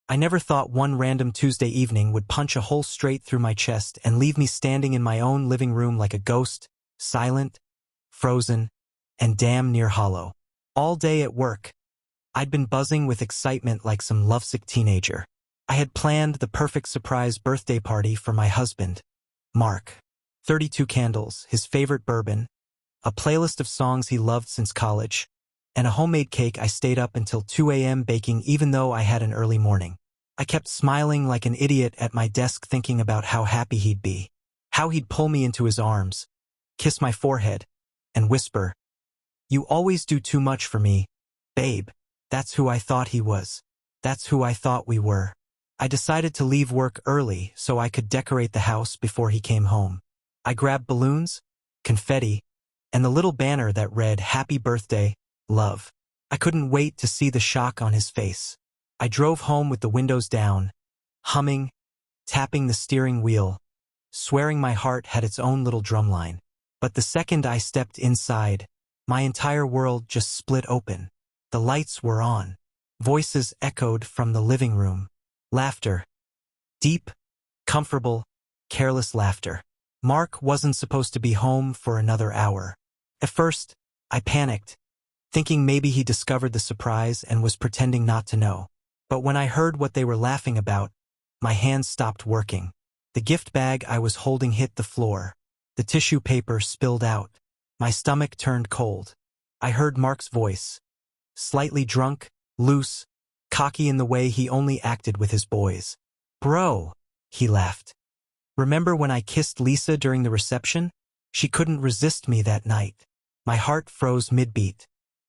I never thought one random Tuesday evening would punch a hole straight through my chest and leave me standing in my own living room like a ghost, silent, frozen, and damn near hollow. All day at work, I'd been buzzing with excitement like some lovesick teenager. I had planned the perfect surprise birthday party for my husband, Mark. 32 candles, his favorite bourbon, a playlist of songs he loved since college, and a homemade cake I stayed up until 2 a.m. baking even though I had an early morning. I kept smiling like an idiot at my desk thinking about how happy he'd be, how he'd pull me into his arms, kiss my forehead, and whisper, "You always do too much for me, babe." That's who I thought he was. That's who I thought we were. I decided to leave work early so I could decorate the house before he came home. I grabbed balloons, confetti, and the little banner that read, "Happy Birthday, Love." I couldn't wait to see the shock on his face. I drove home with the windows down, humming, tapping the steering wheel, swearing my heart had its own little drumline. But the second I stepped inside, my entire world just split open. The lights were on. Voices echoed from the living room. Laughter. Deep, comfortable, careless laughter. Mark wasn't supposed to be home for another hour. At first, I panicked, thinking maybe he discovered the surprise and was pretending not to know. But when I heard what they were laughing about, my hands stopped working. The gift bag I was holding hit the floor. The tissue paper spilled out. My stomach turned cold. I heard Mark's voice. Slightly drunk, loose, cocky in the way he only acted with his boys. "Bro," he laughed. "Remember when I kissed Lisa during the reception? She couldn't resist me that night." My heart froze mid-beat.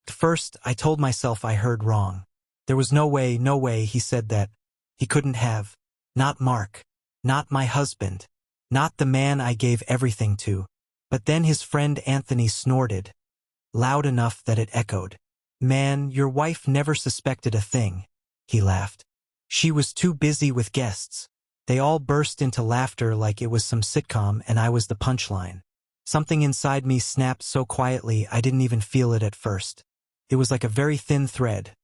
At first, I told myself I heard wrong. There was no way he said that. He couldn't have. Not Mark. Not my husband. Not the man I gave everything to. But then his friend Anthony snorted, loud enough that it echoed. "Man, your wife never suspected a thing," he laughed. "She was too busy with guests." They all burst into laughter like it was some sitcom and I was the punchline. Something inside me snapped so quietly I didn't even feel it at first. It was like a very thin thread.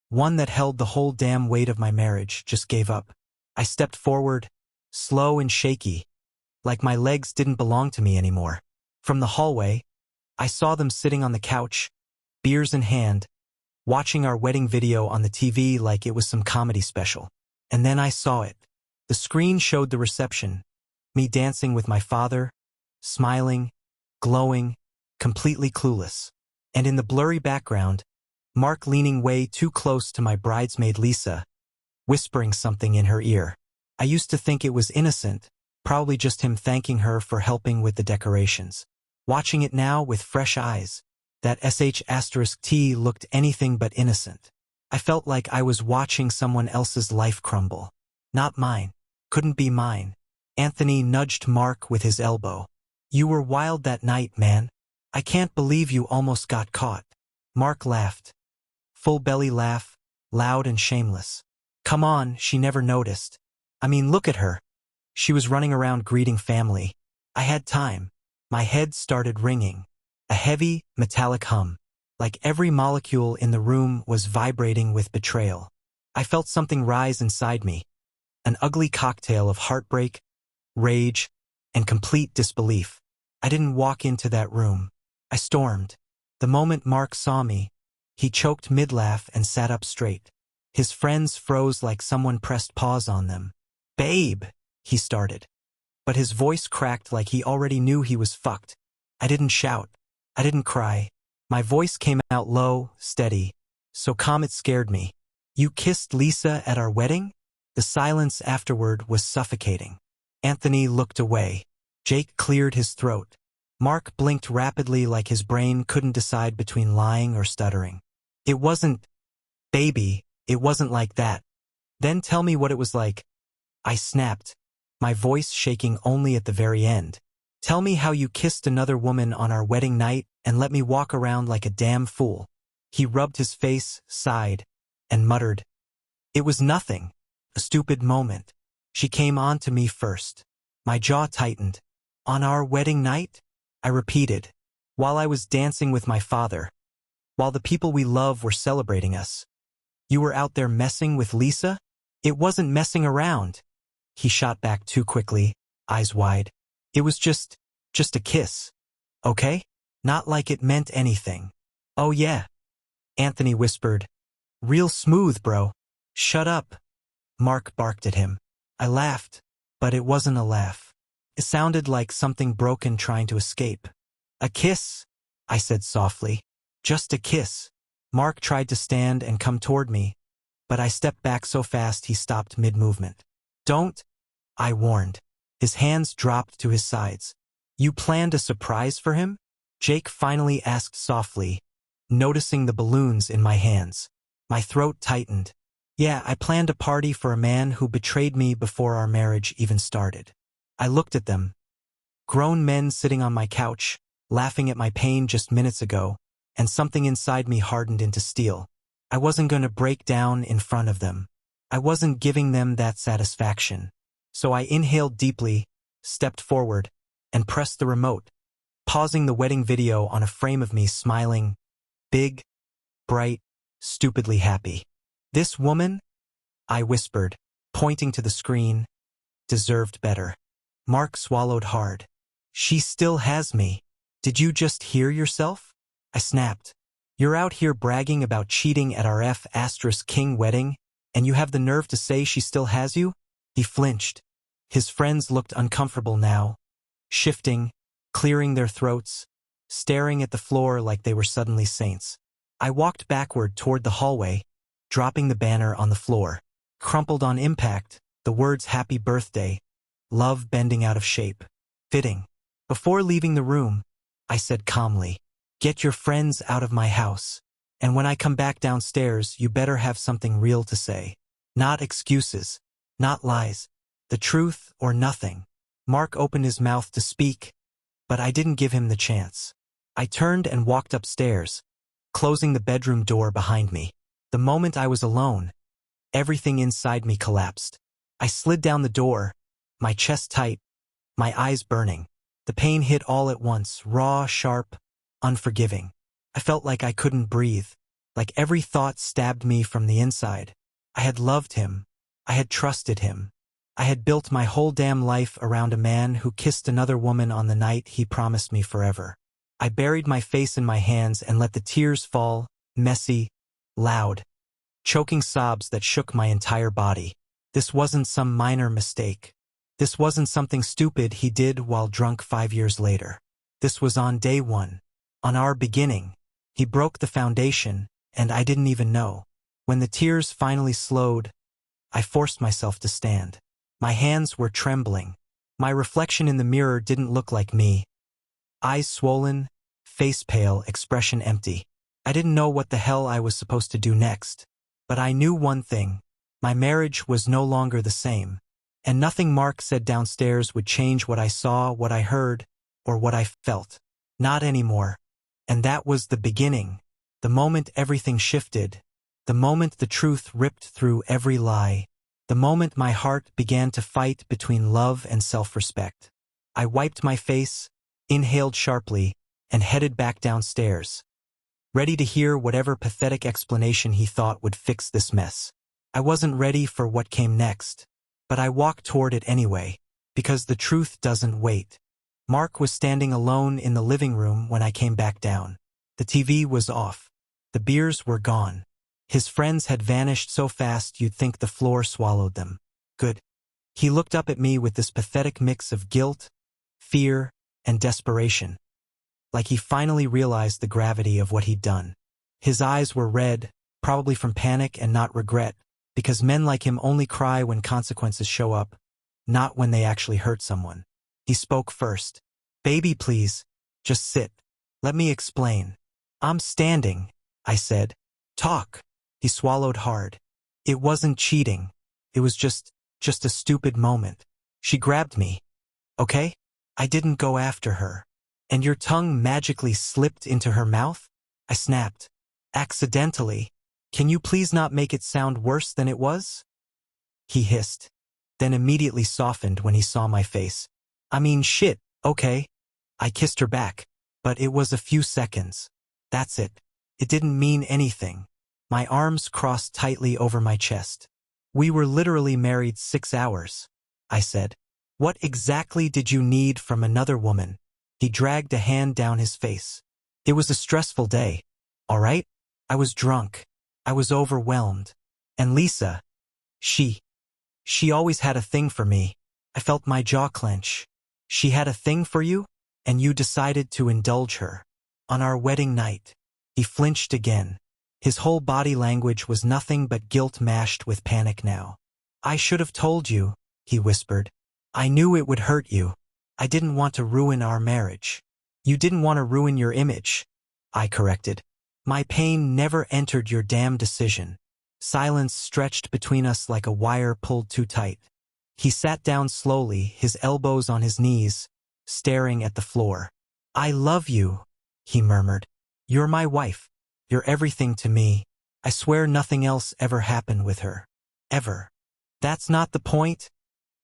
One that held the whole damn weight of my marriage just gave up. I stepped forward, slow and shaky, like my legs didn't belong to me anymore. From the hallway, I saw them sitting on the couch, beers in hand, watching our wedding video on the TV like it was some comedy special. And then I saw it. The screen showed the reception, me dancing with my father, smiling, glowing, completely clueless. And in the blurry background, Mark leaning way too close to my bridesmaid Lisa, whispering something in her ear. I used to think it was innocent, probably just him thanking her for helping with the decorations. Watching it now with fresh eyes, that sh*T looked anything but innocent. I felt like I was watching someone else's life crumble. Not mine. Couldn't be mine. Anthony nudged Mark with his elbow. "You were wild that night, man. I can't believe you almost got caught." Mark laughed. Full belly laugh, loud and shameless. "Come on, she never noticed. I mean, look at her. She was running around greeting family. I had time." My head started ringing. A heavy, metallic hum. Like every molecule in the room was vibrating with betrayal. I felt something rise inside me. An ugly cocktail of heartbreak, rage, and complete disbelief. I didn't walk into that room. I stormed. The moment Mark saw me, he choked mid-laugh and sat up straight. His friends froze like someone pressed pause on them. "Babe," he started. But his voice cracked like he already knew he was fucked. I didn't shout. I didn't cry. My voice came out low, steady, so calm it scared me. "You kissed Lisa at our wedding?" The silence afterward was suffocating. Anthony looked away. Jake cleared his throat. Mark blinked rapidly like his brain couldn't decide between lying or stuttering. "It wasn't, baby, it wasn't like that." "Then tell me what it was like." I snapped, my voice shaking only at the very end. "Tell me how you kissed another woman on our wedding night and let me walk around like a damn fool." He rubbed his face, sighed, and muttered, "It was nothing. A stupid moment. She came on to me first." My jaw tightened. "On our wedding night?" I repeated, "while I was dancing with my father. While the people we love were celebrating us. You were out there messing with Lisa?" It wasn't messing around. He shot back too quickly, eyes wide. It was just a kiss. Okay? Not like it meant anything. Oh yeah, Anthony whispered. Real smooth, bro. Shut up. Mark barked at him. I laughed, but it wasn't a laugh. It sounded like something broken trying to escape. A kiss, I said softly. Just a kiss. Mark tried to stand and come toward me, but I stepped back so fast he stopped mid-movement. Don't, I warned. His hands dropped to his sides. You planned a surprise for him? Jake finally asked softly, noticing the balloons in my hands. My throat tightened. Yeah, I planned a party for a man who betrayed me before our marriage even started. I looked at them. Grown men sitting on my couch, laughing at my pain just minutes ago, and something inside me hardened into steel. I wasn't going to break down in front of them. I wasn't giving them that satisfaction. So I inhaled deeply, stepped forward, and pressed the remote, pausing the wedding video on a frame of me smiling, big, bright, stupidly happy. This woman, I whispered, pointing to the screen, deserved better. Mark swallowed hard. She still has me. Did you just hear yourself? I snapped. You're out here bragging about cheating at our F***king wedding, and you have the nerve to say she still has you? He flinched. His friends looked uncomfortable now, shifting, clearing their throats, staring at the floor like they were suddenly saints. I walked backward toward the hallway, dropping the banner on the floor. Crumpled on impact, the words "Happy Birthday," love bending out of shape. Fitting. Before leaving the room, I said calmly, get your friends out of my house. And when I come back downstairs, you better have something real to say. Not excuses. Not lies. The truth or nothing. Mark opened his mouth to speak, but I didn't give him the chance. I turned and walked upstairs, closing the bedroom door behind me. The moment I was alone, everything inside me collapsed. I slid down the door, my chest tight, my eyes burning. The pain hit all at once, raw, sharp, unforgiving. I felt like I couldn't breathe, like every thought stabbed me from the inside. I had loved him. I had trusted him. I had built my whole damn life around a man who kissed another woman on the night he promised me forever. I buried my face in my hands and let the tears fall, messy, loud, choking sobs that shook my entire body. This wasn't some minor mistake. This wasn't something stupid he did while drunk 5 years later. This was on day one. On our beginning. He broke the foundation, and I didn't even know. When the tears finally slowed, I forced myself to stand. My hands were trembling. My reflection in the mirror didn't look like me. Eyes swollen, face pale, expression empty. I didn't know what the hell I was supposed to do next. But I knew one thing. My marriage was no longer the same. And nothing Mark said downstairs would change what I saw, what I heard, or what I felt. Not anymore. And that was the beginning. The moment everything shifted. The moment the truth ripped through every lie. The moment my heart began to fight between love and self-respect. I wiped my face, inhaled sharply, and headed back downstairs, ready to hear whatever pathetic explanation he thought would fix this mess. I wasn't ready for what came next, but I walked toward it anyway, because the truth doesn't wait. Mark was standing alone in the living room when I came back down. The TV was off. The beers were gone. His friends had vanished so fast you'd think the floor swallowed them. Good. He looked up at me with this pathetic mix of guilt, fear, and desperation. Like he finally realized the gravity of what he'd done. His eyes were red, probably from panic and not regret, because men like him only cry when consequences show up, not when they actually hurt someone. He spoke first. Baby, please, just sit. Let me explain. I'm standing, I said. Talk. He swallowed hard. It wasn't cheating. It was just a stupid moment. She grabbed me. Okay? I didn't go after her. And your tongue magically slipped into her mouth? I snapped. Accidentally. Can you please not make it sound worse than it was? He hissed, then immediately softened when he saw my face. I mean, shit, okay. I kissed her back, but it was a few seconds. That's it. It didn't mean anything. My arms crossed tightly over my chest. We were literally married 6 hours, I said. What exactly did you need from another woman? He dragged a hand down his face. It was a stressful day, all right? I was drunk. I was overwhelmed. And Lisa, she always had a thing for me. I felt my jaw clench. She had a thing for you? And you decided to indulge her. On our wedding night. He flinched again. His whole body language was nothing but guilt mashed with panic now. I should have told you, he whispered. I knew it would hurt you. I didn't want to ruin our marriage. You didn't want to ruin your image, I corrected. My pain never entered your damn decision. Silence stretched between us like a wire pulled too tight. He sat down slowly, his elbows on his knees, staring at the floor. I love you, he murmured. You're my wife. You're everything to me. I swear nothing else ever happened with her. Ever. That's not the point,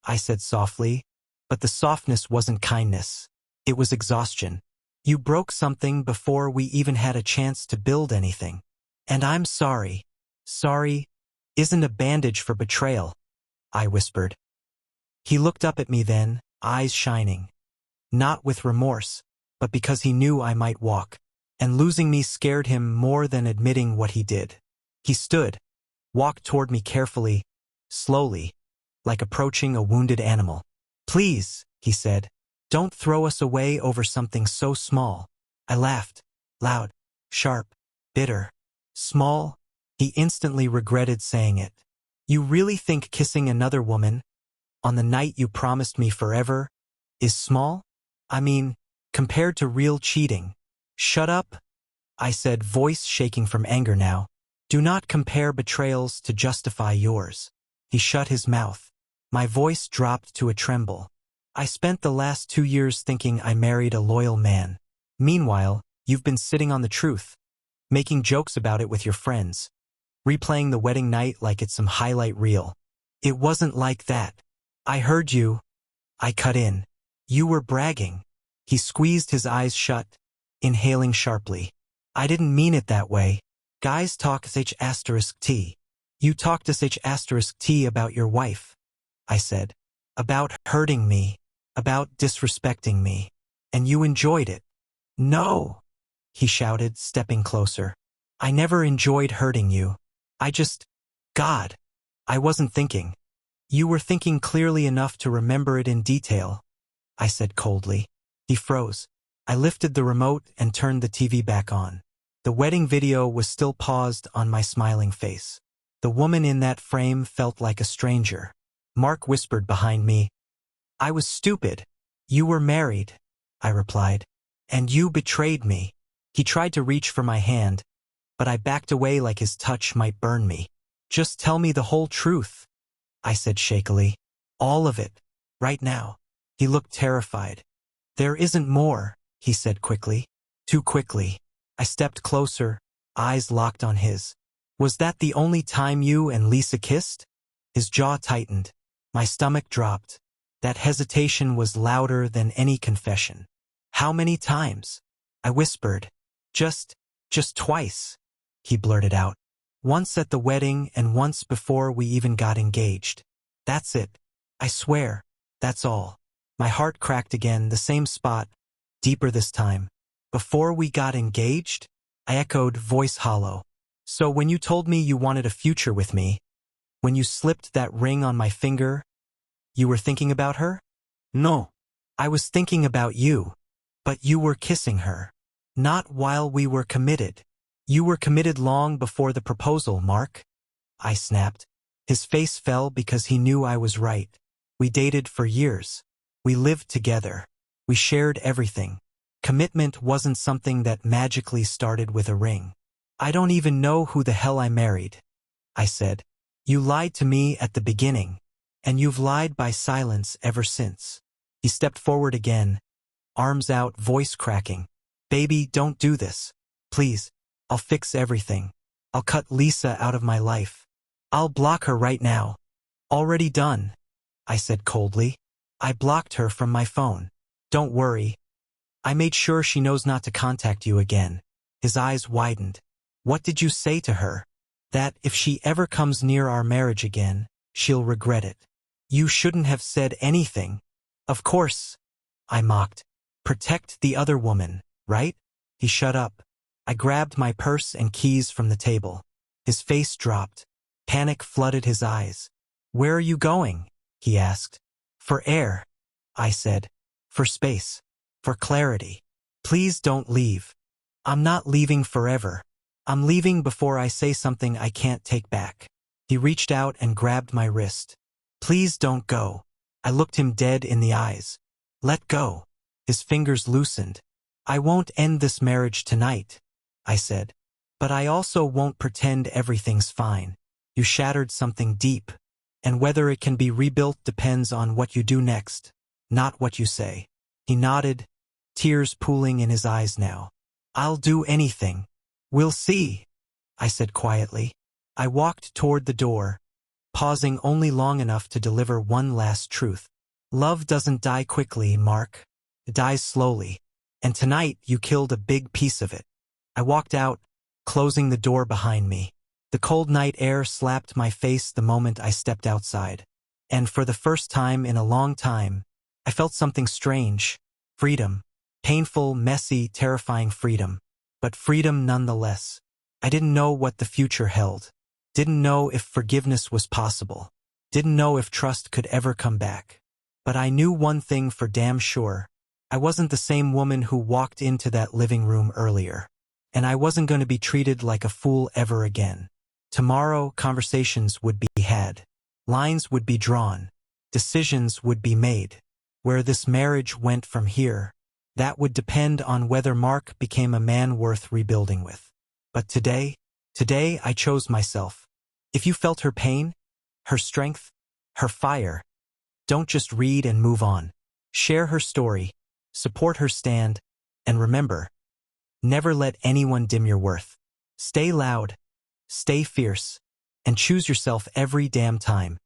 I said softly, but the softness wasn't kindness. It was exhaustion. You broke something before we even had a chance to build anything. And I'm sorry. Sorry isn't a bandage for betrayal, I whispered. He looked up at me then, eyes shining. Not with remorse, but because he knew I might walk. And losing me scared him more than admitting what he did. He stood, walked toward me carefully, slowly, like approaching a wounded animal. Please, he said, don't throw us away over something so small. I laughed, loud, sharp, bitter. Small? He instantly regretted saying it. You really think kissing another woman, on the night you promised me forever, is small? I mean, compared to real cheating. Shut up, I said, voice shaking from anger now. Do not compare betrayals to justify yours. He shut his mouth. My voice dropped to a tremble. I spent the last 2 years thinking I married a loyal man. Meanwhile, you've been sitting on the truth, making jokes about it with your friends, replaying the wedding night like it's some highlight reel. It wasn't like that. I heard you. I cut in. You were bragging. He squeezed his eyes shut, inhaling sharply. I didn't mean it that way. Guys talk sh*t. You talked sh*t about your wife, I said. About hurting me, about disrespecting me. And you enjoyed it. No, he shouted, stepping closer. I never enjoyed hurting you. God, I wasn't thinking. You were thinking clearly enough to remember it in detail, I said coldly. He froze. I lifted the remote and turned the TV back on. The wedding video was still paused on my smiling face. The woman in that frame felt like a stranger. Mark whispered behind me. I was stupid. You were married, I replied. And you betrayed me. He tried to reach for my hand, but I backed away like his touch might burn me. Just tell me the whole truth, I said shakily. All of it, right now. He looked terrified. There isn't more, he said quickly. Too quickly. I stepped closer, eyes locked on his. Was that the only time you and Lisa kissed? His jaw tightened. My stomach dropped. That hesitation was louder than any confession. How many times? I whispered. Just twice, he blurted out. Once at the wedding and once before we even got engaged. That's it. I swear. That's all. My heart cracked again, the same spot, deeper this time. Before we got engaged? I echoed, voice hollow. So when you told me you wanted a future with me, when you slipped that ring on my finger, you were thinking about her? No. I was thinking about you. But you were kissing her. Not while we were committed. You were committed long before the proposal, Mark. I snapped. His face fell because he knew I was right. We dated for years. We lived together. We shared everything. Commitment wasn't something that magically started with a ring. I don't even know who the hell I married, I said. You lied to me at the beginning, and you've lied by silence ever since. He stepped forward again, arms out, voice cracking. Baby, don't do this. Please. I'll fix everything. I'll cut Lisa out of my life. I'll block her right now. Already done, I said coldly. I blocked her from my phone. Don't worry. I made sure she knows not to contact you again. His eyes widened. What did you say to her? That if she ever comes near our marriage again, She'll regret it. You shouldn't have said anything. Of course, I mocked. Protect the other woman, right? He shut up. I grabbed my purse and keys from the table. His face dropped. Panic flooded his eyes. Where are you going? He asked. For air, I said. For space. For clarity. Please don't leave. I'm not leaving forever. I'm leaving before I say something I can't take back. He reached out and grabbed my wrist. Please don't go. I looked him dead in the eyes. Let go. His fingers loosened. I won't end this marriage tonight, I said. But I also won't pretend everything's fine. You shattered something deep, and whether it can be rebuilt depends on what you do next, not what you say. He nodded, tears pooling in his eyes now. I'll do anything. We'll see, I said quietly. I walked toward the door, pausing only long enough to deliver one last truth. Love doesn't die quickly, Mark. It dies slowly. And tonight you killed a big piece of it. I walked out, closing the door behind me. The cold night air slapped my face the moment I stepped outside. And for the first time in a long time, I felt something strange. Freedom. Painful, messy, terrifying freedom. But freedom nonetheless. I didn't know what the future held. Didn't know if forgiveness was possible. Didn't know if trust could ever come back. But I knew one thing for damn sure. I wasn't the same woman who walked into that living room earlier. And I wasn't going to be treated like a fool ever again. Tomorrow, conversations would be had. Lines would be drawn. Decisions would be made. Where this marriage went from here, that would depend on whether Mark became a man worth rebuilding with. But today I chose myself. If you felt her pain, her strength, her fire, don't just read and move on. Share her story, support her stand, and remember, never let anyone dim your worth. Stay loud, stay fierce, and choose yourself every damn time.